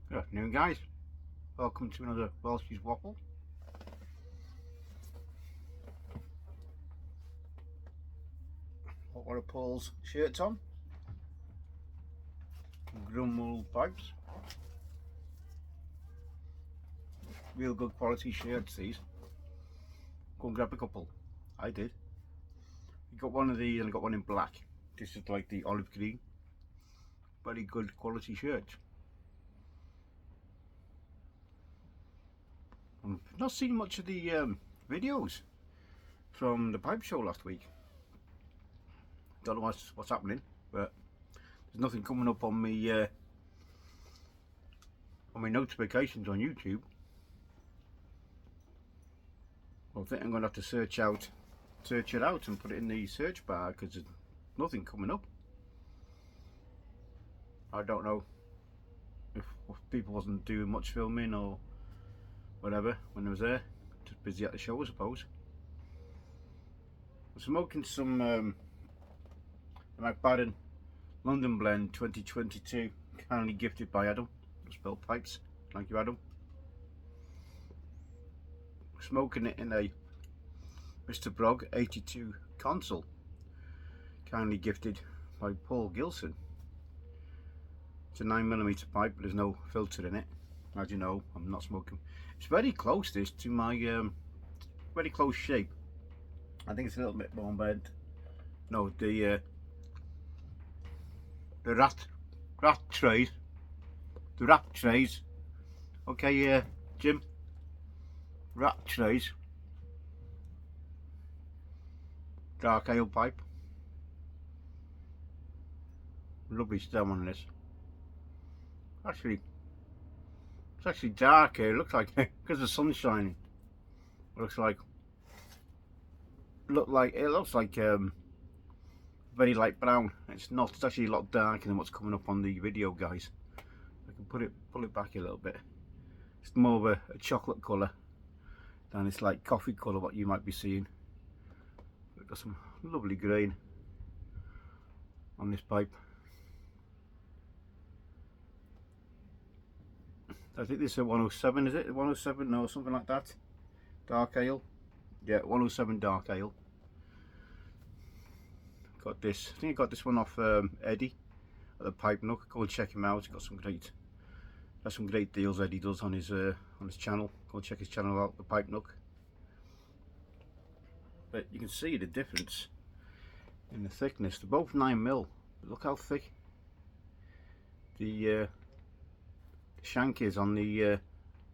Good afternoon, guys. Welcome to another Welshy's waffle. Got one of Paul's shirts on. Grumble pipes. Real good quality shirts, these. Go and grab a couple. I did. I got one of these and I got one in black. This is like the olive green. Very good quality shirts. I've not seen much of the videos from the pipe show last week. Don't know what's happening, but there's nothing coming up on my notifications on YouTube. Well, I think I'm going to have to search it out and put it in the search bar because there's nothing coming up. I don't know if people wasn't doing much filming or whatever when I was there. Just busy at the show, I suppose. I'm smoking some McBaden London Blend 2022, kindly gifted by Adam. Stwell pipes. Thank you, Adam. Smoking it in a Mr. Brog 82 console, kindly gifted by Paul Gilson. It's a 9mm pipe, but there's no filter in it. As you know, I'm not smoking. It's very close, this, to my very close shape. I think it's a little bit more bent. No, the rat trays. The rat trays. Okay, Jim. Rat trays. Dark ale pipe. Lovely stem on this. Actually, it's actually dark here. It looks like because the sun's shining. It looks like very light brown. It's not. It's actually a lot darker than what's coming up on the video, guys. I can pull it back a little bit. It's more of a chocolate colour than it's like coffee colour what you might be seeing. We've got some lovely grain on this pipe. I think this is a 107, is it? 107, no, something like that. Dark ale. Yeah, 107 dark ale. Got this. I think I got this one off Eddie at the Pipe Nook. Go and check him out. He's got some great deals Eddie does on his channel. Go and check his channel out, the Pipe Nook. But you can see the difference in the thickness. They're both 9mm. Look how thick the shank is on the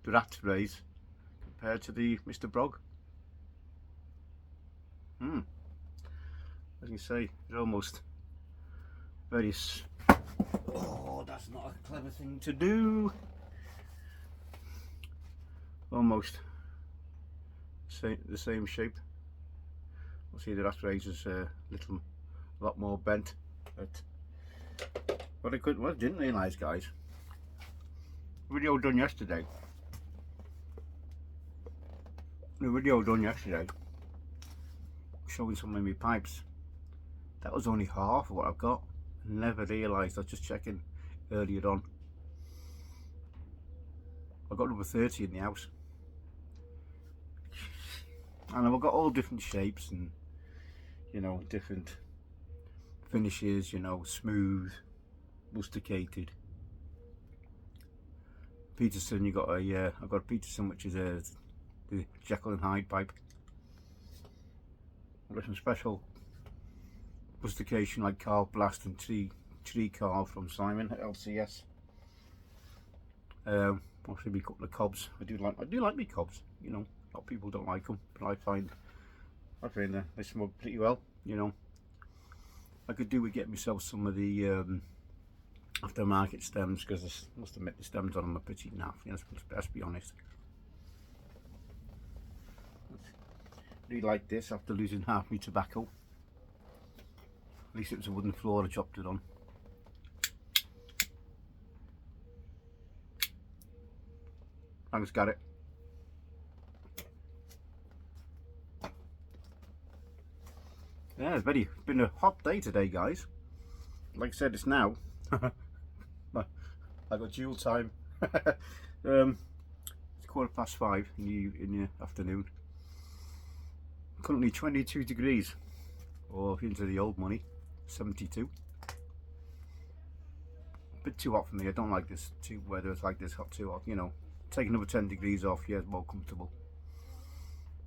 rat rays compared to the Mr. Brog. As you say, it's almost very. Oh, that's not a clever thing to do. Almost the same shape. We'll see the rat rays is a lot more bent. But what I didn't realise, guys. Video done yesterday. The video done yesterday showing some of my pipes. That was only half of what I've got. I never realised. I was just checking earlier on. I've got number 30 in the house. And I've got all different shapes and, you know, different finishes, you know, smooth, rusticated. Peterson, I've got a Peterson, which is the Jekyll and Hyde pipe. I've got some special rustication like carved blast and tree carve from Simon at LCS. Obviously, a couple of cobs. I do like my cobs. You know, a lot of people don't like them, but I find they smoke pretty well. You know, I could do with getting myself some of the aftermarket stems, because I must admit the stems on them are pretty naff. Let's be honest. I really like this after losing half my tobacco. At least it was a wooden floor I chopped it on. Thanks, Garrett. Yeah, it's been a hot day today, guys. Like I said, it's now. I got dual time It's 5:15 in the afternoon. Currently 22 degrees, or into the old money, 72. A bit too hot for me. I don't like this weather. It's like this hot, too hot. You know, take another 10 degrees off, yeah, it's more comfortable.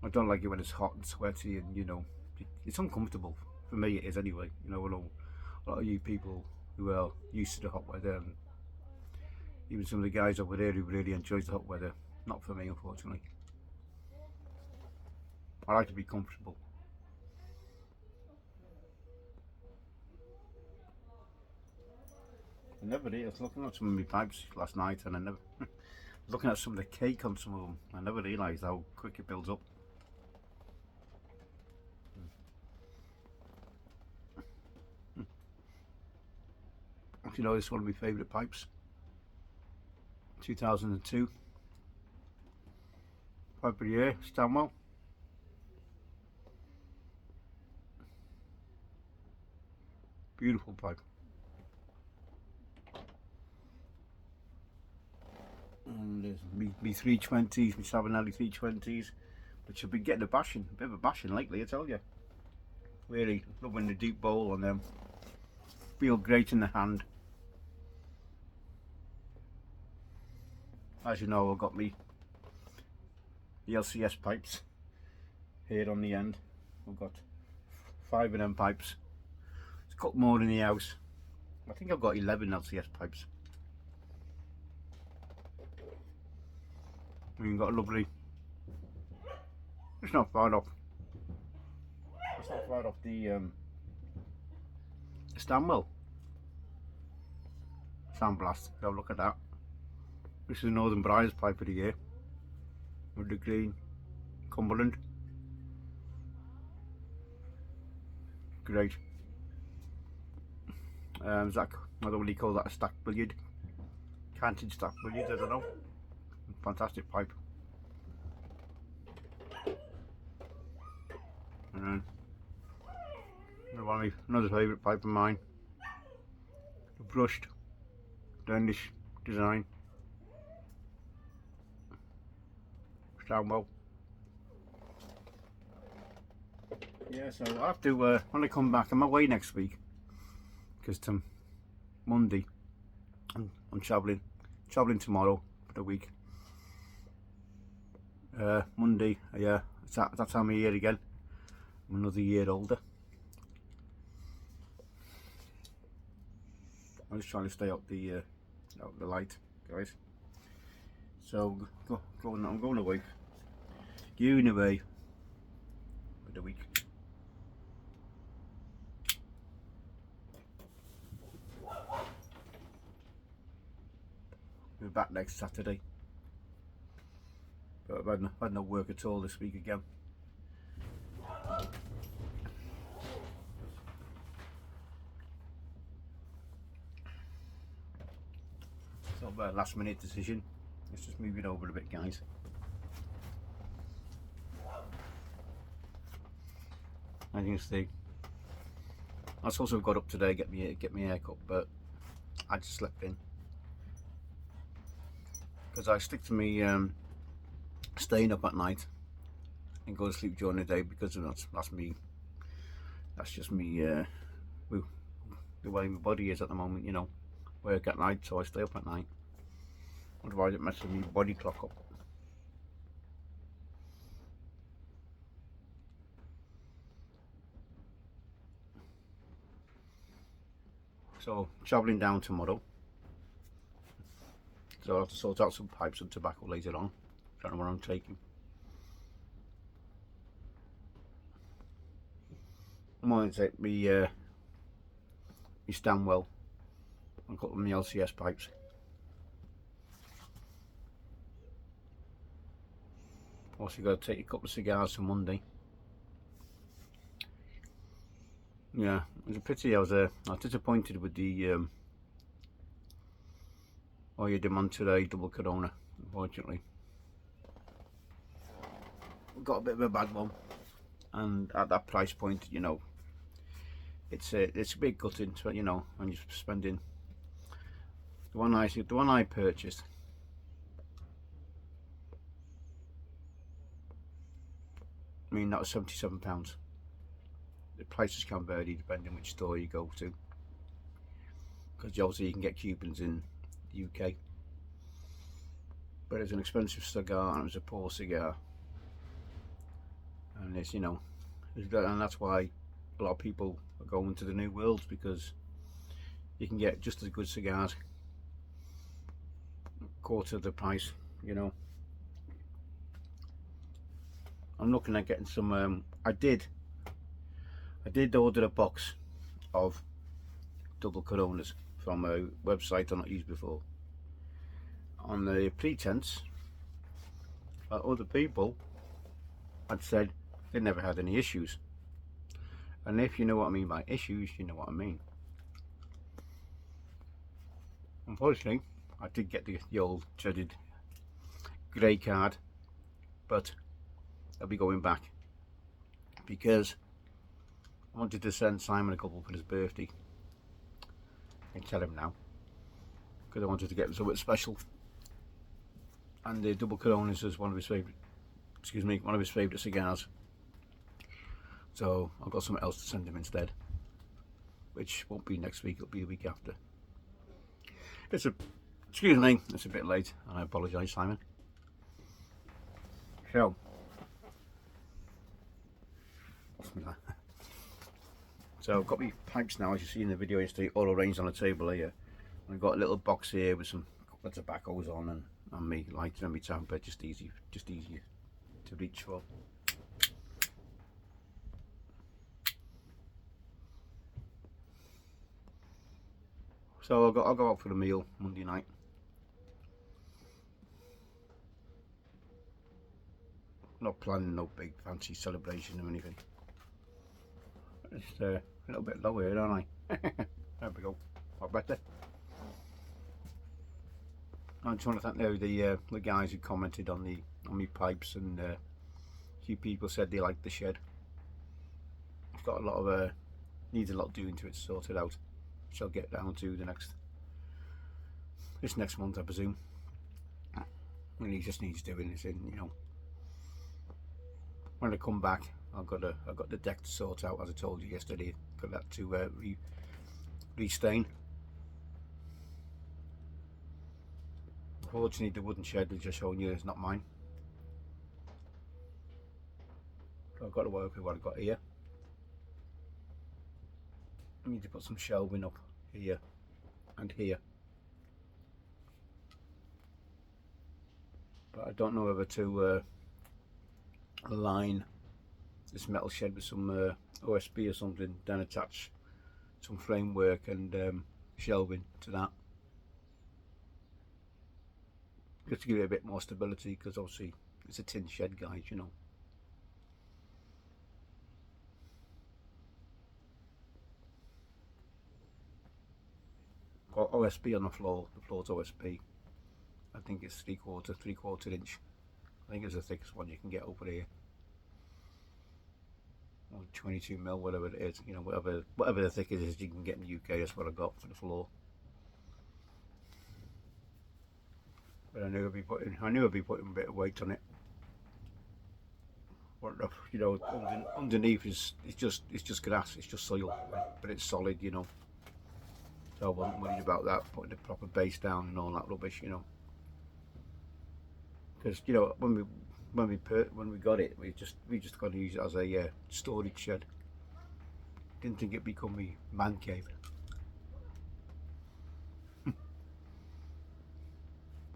I don't like it when it's hot and sweaty, and you know, it's uncomfortable. For me, it is anyway. You know, I know a lot of you people who are used to the hot weather, and even some of the guys over there who really enjoys the hot weather. Not for me, unfortunately. I like to be comfortable. I never did. I was looking at some of my pipes last night, and I never looking at some of the cake on some of them. I never realised how quick it builds up. You know, this is one of my favourite pipes. 2002. Pipe of the year, Stwell. Beautiful pipe. And there's me 320s, my Savinelli 320s, which have been getting a bit of a bashing lately, I tell you. Really loving the deep bowl on them. Feel great in the hand. As you know, I've got the LCS pipes here on the end. I've got 5 of them pipes. It's a couple more in the house. I think I've got 11 LCS pipes. We've got a lovely. It's not far off. It's not far off the Stwell sandblast. Have a look at that. This is the Northern Briars pipe of the year with the green Cumberland. Great. Zach, I don't really call that a stack billiard. Canted stack billiard, I don't know. Fantastic pipe. And then another favourite pipe of mine. The brushed Danish design. Stwell. Yeah, so I have to when I come back. I'm away next week because Monday I'm travelling tomorrow for the week. Monday, yeah, it's that time of year again. I'm another year older. I'm just trying to stay out the light, guys. So I'm going away. Going away for the week. We're back next Saturday. But I've had no work at all this week again. It's not a last minute decision. Let's just move it over a bit, guys. As you can see, I also got up today get me hair cut, but I just slept in because I stick to me staying up at night and go to sleep during the day because that's just me the way my body is at the moment, you know. Work at night, so I stay up at night. Otherwise it messes my body clock up. So travelling down tomorrow, so I'll have to sort out some pipes and tobacco later on. Don't know what I'm taking. I'm going to take my Stwell and cut them the LCS pipes. Also got to take a couple of cigars for Monday. Yeah, it was a pity. I was disappointed with the Oya de Monterey double Corona, unfortunately. Got a bit of a bad one, and at that price point, you know, it's a big gutting, so, you know, when you're spending the one I purchased mean, that was £77. The prices can vary depending which store you go to, because obviously you can get coupons in the UK. But it's an expensive cigar and it was a poor cigar, and it's, you know, and that's why a lot of people are going to the New Worlds, because you can get just as good cigars quarter of the price, you know. I'm looking at getting some. I did order a box of double Coronas from a website I've not used before, on the pretense that other people had said they never had any issues. And if you know what I mean by issues, you know what I mean. Unfortunately, I did get the old dreaded grey card, but I'll be going back because I wanted to send Simon a couple for his birthday. I can tell him now, because I wanted to get him something special. And the double Coronas is one of his favourite cigars. So I've got something else to send him instead, which won't be next week, it'll be the week after. Excuse me, it's a bit late, and I apologise, Simon. So, I've got my pipes now, as you see in the video yesterday, all arranged on a table here. I've got a little box here with some couple of tobaccos on, and me lighter and me tamper, just easier to reach for. So I'll go out for a meal Monday night. Not planning no big fancy celebration or anything. Just a little bit low here, don't I? There we go. Lot better. I just want to thank the guys who commented on my pipes, and a few people said they liked the shed. It's got a lot of needs a lot doing to it to sort it out, which I'll get down to this next month, I presume. And he just needs doing this in, you know. When I come back, I've got the deck to sort out, as I told you yesterday. Got that to re-stain. Unfortunately, the wooden shed they're just showing you is not mine. So I've got to work with what I've got here. I need to put some shelving up here and here. But I don't know whether to align this metal shed with some OSB or something, then attach some framework and shelving to that, just to give it a bit more stability, because obviously it's a tin shed, guys, you know. Got OSB on the floor's OSB. I think it's three quarter inch. I think it's the thickest one you can get over here. Or 22mm, whatever it is, you know, whatever the thickest is you can get in the UK. That's what I got for the floor. But I knew I'd be putting a bit of weight on it. What, you know, underneath it's just grass, it's just soil, but it's solid, you know. So I wasn't worried about that, putting the proper base down and all that rubbish, you know. Because, you know, when we got it, we just got to use it as a storage shed. Didn't think it'd become me man cave.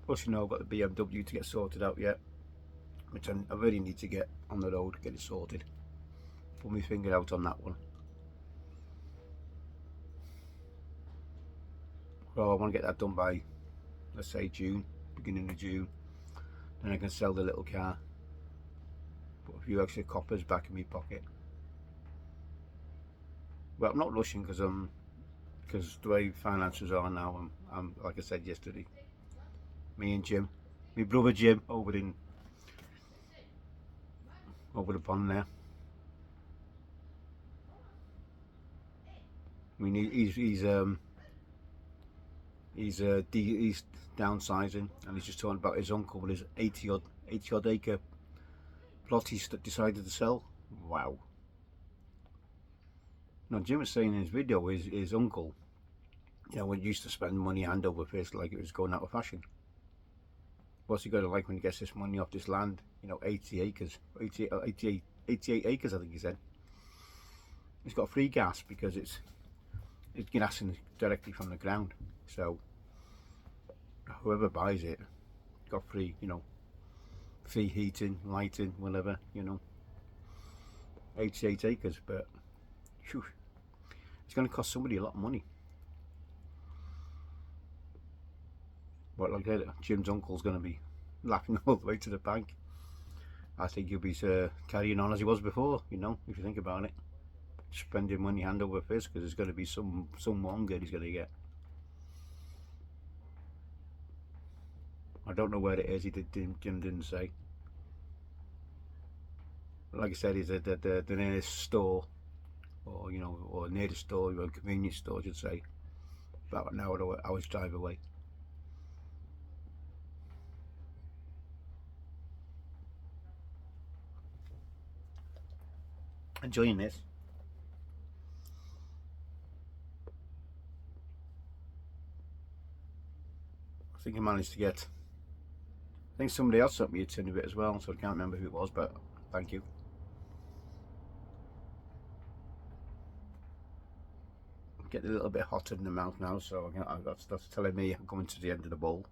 Plus, you know, I've got the BMW to get sorted out yet, which I really need to get on the road, get it sorted. Put my finger out on that one. So I want to get that done by, let's say, June, beginning of June. Then I can sell the little car, put a few extra coppers back in my pocket. Well, I'm not rushing, because the way finances are now, I'm like I said yesterday, me and Jim, my brother Jim, over the pond there. I mean, he's downsizing, and he's just talking about his uncle with his 80 odd acre plot he's decided to sell. Wow. Now Jim was saying in his video his uncle, you know, when he used to spend money hand over fist like it was going out of fashion. What's he got to like when he gets this money off this land? You know, 80 acres, 88 acres I think he said. He's got free gas because it's gassing directly from the ground. So whoever buys it got free, you know, free heating, lighting, whatever, you know. 88 acres, but whew, it's going to cost somebody a lot of money. But like I said, Jim's uncle's going to be laughing all the way to the bank. I think he'll be carrying on as he was before, you know, if you think about it. Spending money hand over fist because there's going to be some one good he's going to get. I don't know where it is. Jim didn't say. But like I said, he's at the nearest store, or you know, or near the store, or a convenience store, I should say, about an hour's drive away. Enjoying this. I think I managed to get. I think somebody else sent me a tin of it as well, so I can't remember who it was, but thank you. Getting a little bit hotter in the mouth now, so that's telling me I'm coming to the end of the bowl.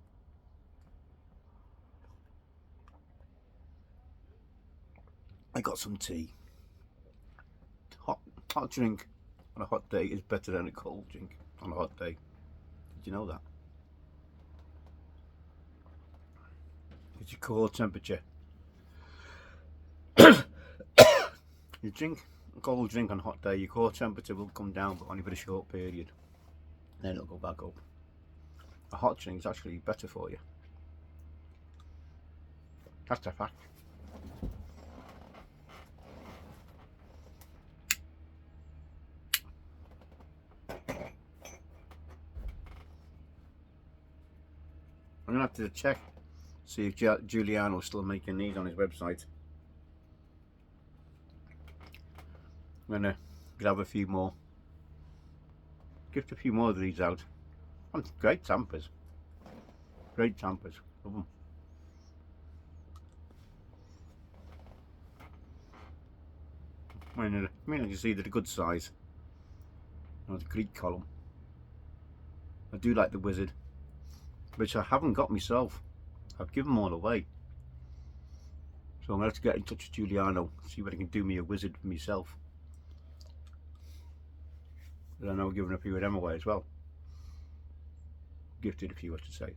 I got some tea. Hot drink on a hot day is better than a cold drink on a hot day. Did you know that? It's your core temperature. You drink a cold drink on a hot day, your core temperature will come down, but only for a short period. Then it'll go back up. A hot drink is actually better for you. That's a fact. I'm gonna have to check, see if Giuliano's still making these on his website. I'm gonna grab a few more, gift a few more of these out. And great tampers, love them. I mean, you see, they're a good size. You know, the Greek column. I do like the wizard, which I haven't got myself. I've given them all away. So I'm going to have to get in touch with Giuliano, see if I can do me a wizard for myself. But I know I've given a few of them away as well. Gifted a few, I should say.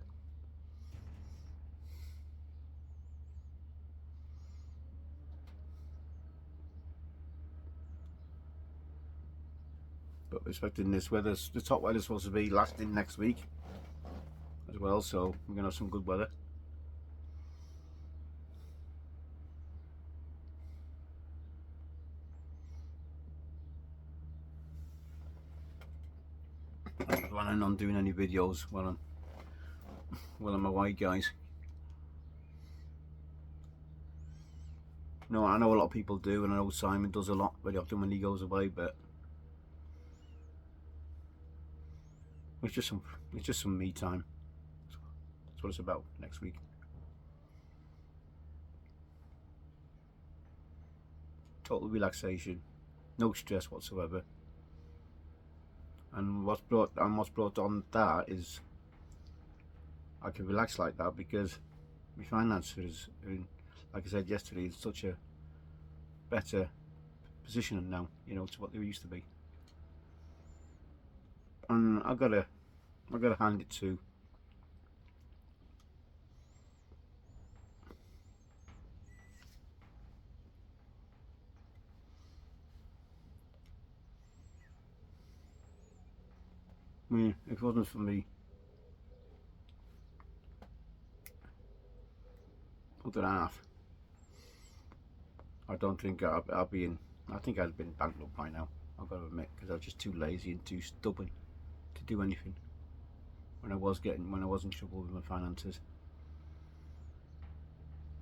But we're expecting this weather, the top weather's supposed to be lasting next week as well, so we're going to have some good weather. I'm not planning on doing any videos while I'm away, guys. No, I know a lot of people do, and I know Simon does a lot very often when he goes away, but it's just some me time. That's what it's about next week. Total relaxation, no stress whatsoever. And what's brought on that is I can relax like that because my finances, like I said yesterday, is such a better position now, you know, to what they used to be. And I gotta hand it to if it wasn't for me, other half, I don't think I'd be in. I think I'd been bankrupt by now, I've got to admit, because I was just too lazy and too stubborn to do anything when I was in trouble with my finances.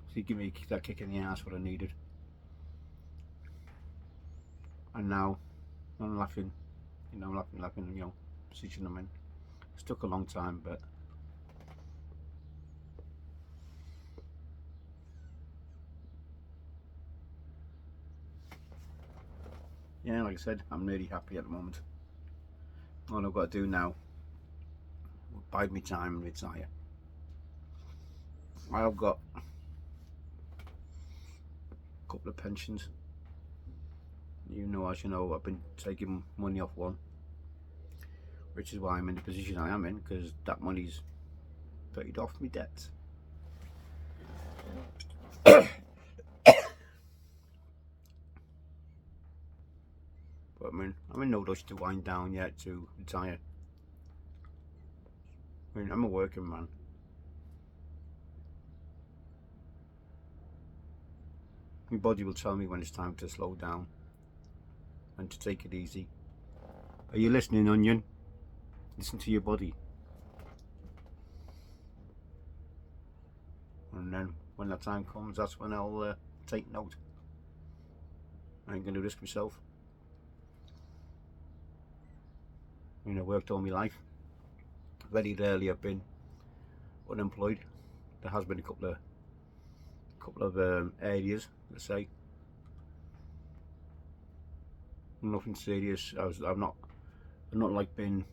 So you give me that kick in the ass what I needed. and now I'm laughing, laughing, position I'm in. It's took a long time, but yeah, like I said, I'm really happy at the moment. All I've got to do now, bide my time and retire. I've got a couple of pensions. As you know, I've been taking money off one, which is why I'm in the position I am in, because that money's paid off my debts. But I'm in no rush to wind down yet to retire. I'm a working man. My body will tell me when it's time to slow down and to take it easy. Are you listening, Onion? Listen to your body. And then when that time comes, that's when I'll take note. I ain't going to risk myself. I worked all my life. Very rarely I've been unemployed. There has been a couple of areas, let's say. Nothing serious. I've not like been.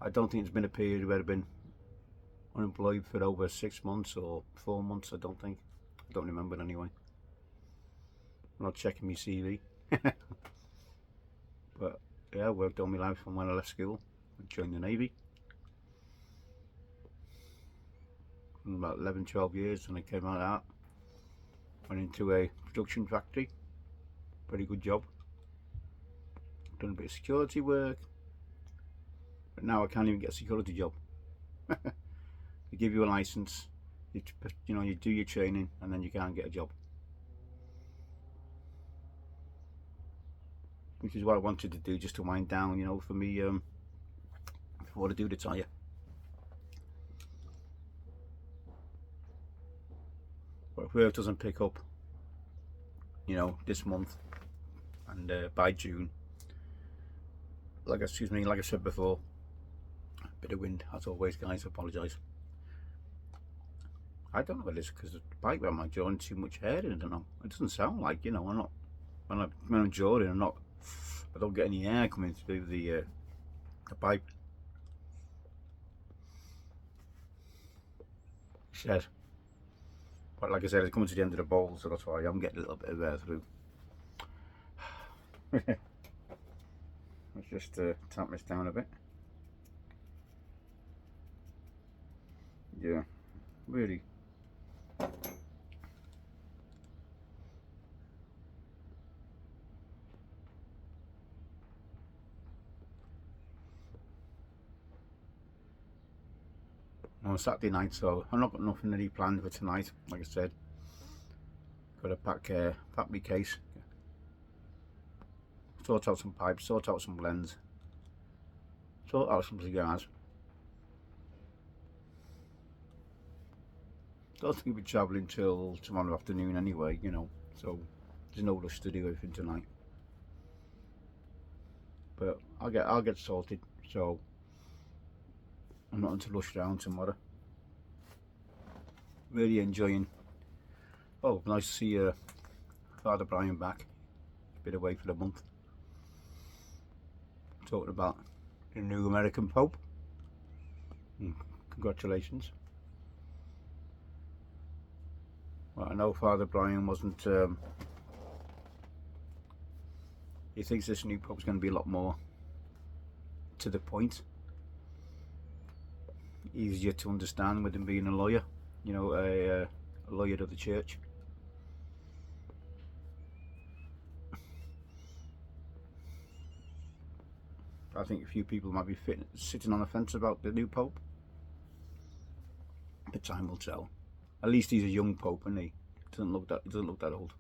I don't think there's been a period where I've been unemployed for over 6 months or 4 months. I don't remember anyway. I'm not checking my CV. But yeah, I worked all my life from when I left school. I joined the Navy. In about 11-12 years, and I came out of that. Went into a production factory. Very good job. Done a bit of security work. But now I can't even get a security job. They give you a license, you do your training, and then you can't get a job. Which is what I wanted to do, just to wind down, for me, before I do retire. But if work doesn't pick up, this month, and by June, like I said before, a bit of wind as always, guys. I apologise. I don't know what it is, because the bike around my jaw and too much hair in it. I don't know. It doesn't sound like, I'm not, when I'm jawing, I don't get any air coming through the pipe. Said. But like I said, it's coming to the end of the bowl, so that's why I'm getting a little bit of air through. Let's just tamp this down a bit. Yeah, really. On Saturday night, so I've not got nothing really planned for tonight. Like I said, got to pack my case, sort out some pipes, sort out some blends, sort out some cigars. Don't think we'll be travelling till tomorrow afternoon anyway, so there's no rush to do anything tonight. But I'll get sorted, so I'm not to rush down tomorrow. Really enjoying. Oh, nice to see Father Brian back. He's been away for a month. Talking about the new American Pope. Congratulations. Well, I know Father Brian wasn't. He thinks this new Pope's going to be a lot more to the point, easier to understand with him being a lawyer, a lawyer of the church. I think a few people might be sitting on the fence about the new Pope, but time will tell. At least he's a young Pope, and he doesn't look that old.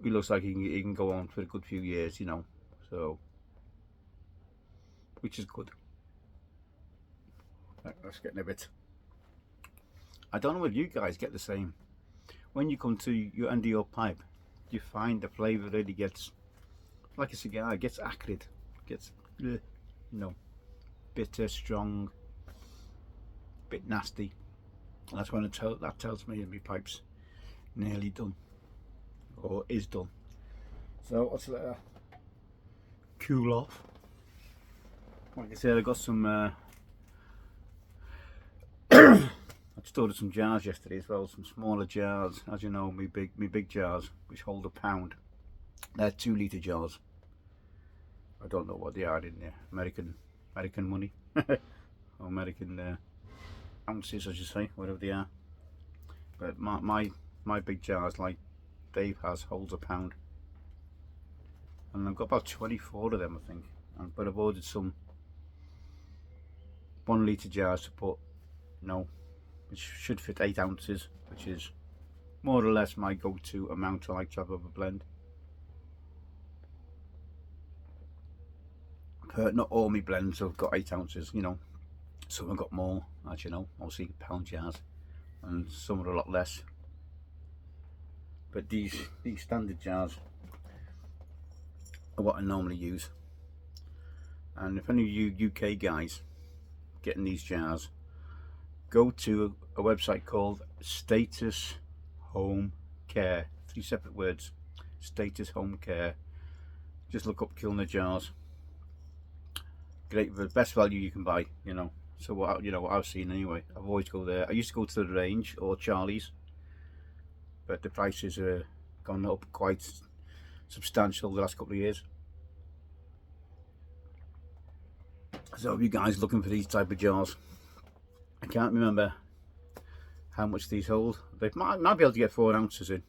He looks like he can go on for a good few years, so, which is good. That's getting a bit I don't know if you guys get the same. When you come to your end of your pipe, you find the flavour really gets, like a cigar, it gets acrid, gets, you know, bitter, strong, bit nasty. And that's when that tells me that my pipe's nearly done, or is done. So let's let her cool off. Like I said, I got some I stored some jars yesterday as well, some smaller jars. As you know, my big jars, which hold a pound, they're 2 litre jars. I don't know what they are in there, American money, or American ounces, I should say, whatever they are. But my big jars, like Dave has, holds a pound, and I've got about 24 of them, I think. But I've ordered some 1 litre jars to put, which should fit 8 ounces, which is more or less my go-to amount I like to have of a blend. Not all my blends have got 8 ounces, some have got more, as you know, obviously pound jars, and some are a lot less. But these standard jars are what I normally use. And if any of you UK guys getting these jars, go to a website called Status Home Care. 3 separate words. Status Home Care. Just look up Kilner jars. Great, the best value you can buy, So what I've seen anyway. I've always go there. I used to go to the Range or Charlie's, but the prices are gone up quite substantial the last couple of years. So if you guys looking for these type of jars, I can't remember how much these hold. They might be able to get 4 ounces in,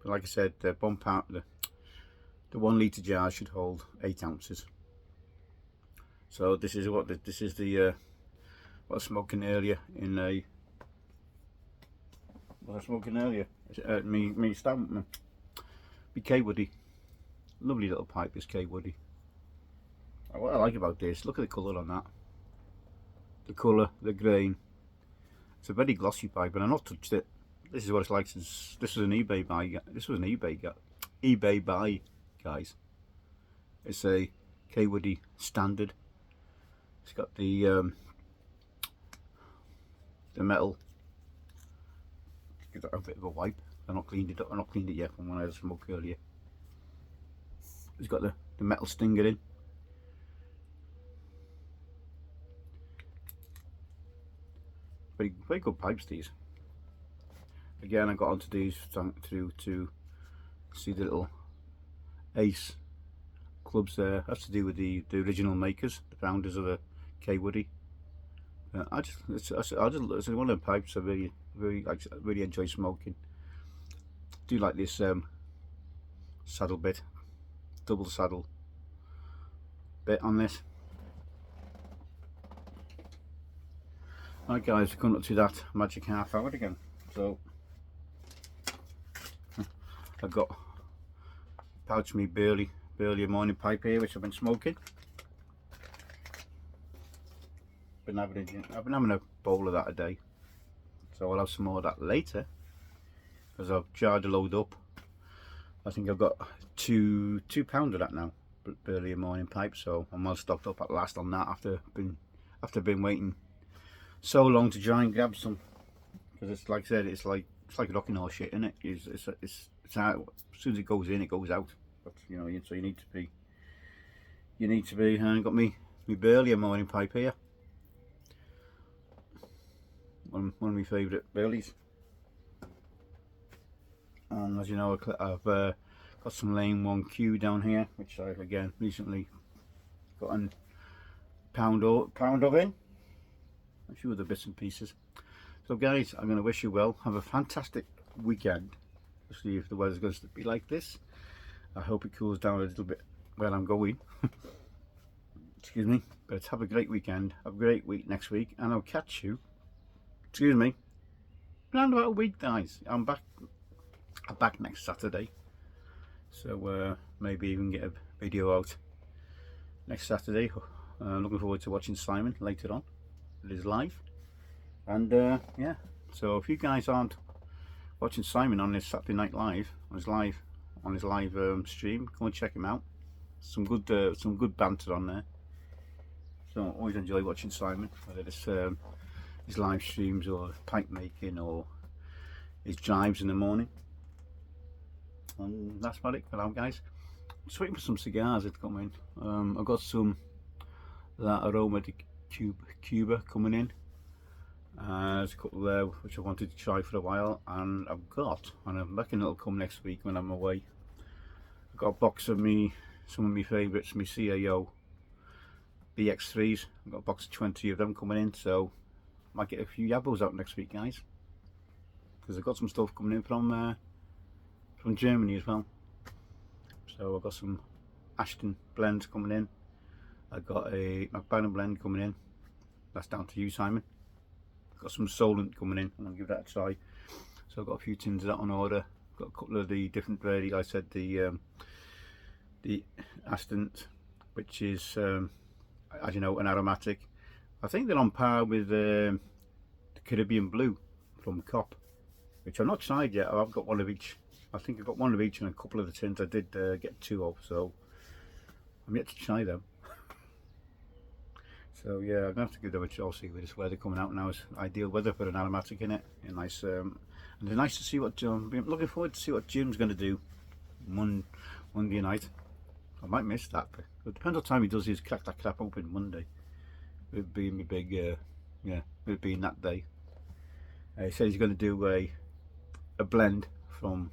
but like I said, the 1 litre jar should hold 8 ounces. So this is what I was smoking earlier in a. What I was smoking earlier? Me stamp, me K Woody. Lovely little pipe, this K Woody. What I like about this, look at the colour on that. The colour, the grain. It's a very glossy pipe, and I've not touched it. This is what it's like since this was an eBay buy. This was an eBay buy, guys. It's a K Woody standard. It's got the metal. Give that a bit of a wipe. I've not cleaned it up. I've not cleaned it yet from when I had a smoke earlier. It's got the metal stinger in. Very good pipes, these. Again, I got onto these to see the little Ace clubs there. That's to do with the original makers, the founders of the K Woody. It's one of the pipes I really enjoy smoking. Do like this saddle bit, double saddle bit on this. Right guys, we're coming up to that magic half hour again. So I've got pouched me burley morning pipe here, which I've been smoking. I've been having a bowl of that a day, so I'll have some more of that later, because I've jarred a load up. I think I've got two pound of that now, burley morning pipe. So I'm well stocked up at last on that after been waiting so long to try and grab some, because it's like I said, it's like rocking all shit, isn't it? It's out. As soon as it goes in, it goes out. But so you need to be. And I've got me burley morning pipe here. One of my favourite burleys. And as you know, I've got some Lane 1Q down here, which I've again recently gotten pound of in. A few other bits and pieces. So guys, I'm going to wish you well. Have a fantastic weekend, especially if the weather's going to be like this. I hope it cools down a little bit where I'm going. Excuse me. But have a great weekend. Have a great week next week, and I'll catch you. Excuse me. Around about a week, guys. I'm back next Saturday. So maybe even get a video out next Saturday. Looking forward to watching Simon later on. It is live. And yeah, so if you guys aren't watching Simon on his Saturday Night Live, on his live stream, go and check him out. Some good banter on there. So I always enjoy watching Simon, whether it's his live streams or pipe making or his drives in the morning. And that's about it for now, guys. Just waiting for some cigars to come in. I've got some that aroma de Cuba coming in. There's a couple there which I wanted to try for a while, and and I reckon it'll come next week when I'm away. I've got a box of some of my favourites, my CAO BX3s. I've got a box of 20 of them coming in, so I might get a few yabos out next week, guys, because I've got some stuff coming in from Germany as well. So I've got some Ashton blends coming in. I've got a McBaron blend coming in. That's down to you, Simon. I've got some Solent coming in. I'm going to give that a try. So I've got a few tins of that on order. I've got a couple of the different varieties. I said the Ashton, which is, as you know, an aromatic. I think they're on par with the Caribbean Blue from Cop, which I've not tried yet. I've got one of each. I think I've got one of each and a couple of the tins I did get 2 of, so I'm yet to try them. So yeah, I'm gonna have to give them a try. See with this weather coming out now, is ideal weather for an aromatic in it. And nice, and it's nice to see what I'm looking forward to see what Jim's going to do Monday night. I might miss that, but it depends what time he does his crack that crap open Monday. It'd be my big, yeah, it'd be in that day. He says he's going to do a blend from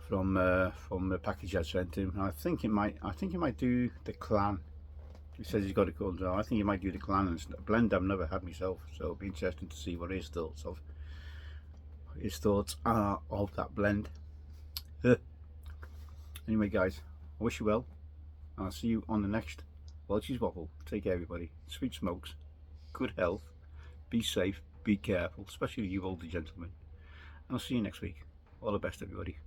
the package I sent him. I think he might do the Clan. He says he's got it called. I think he might do the Clan, and it's a blend I've never had myself. So it'll be interesting to see what his thoughts are of that blend. Anyway, guys, I wish you well, and I'll see you on the next Welshy's Waffle. Take care, everybody. Sweet smokes, good health, be safe, be careful, especially you older gentlemen. And I'll see you next week. All the best, everybody.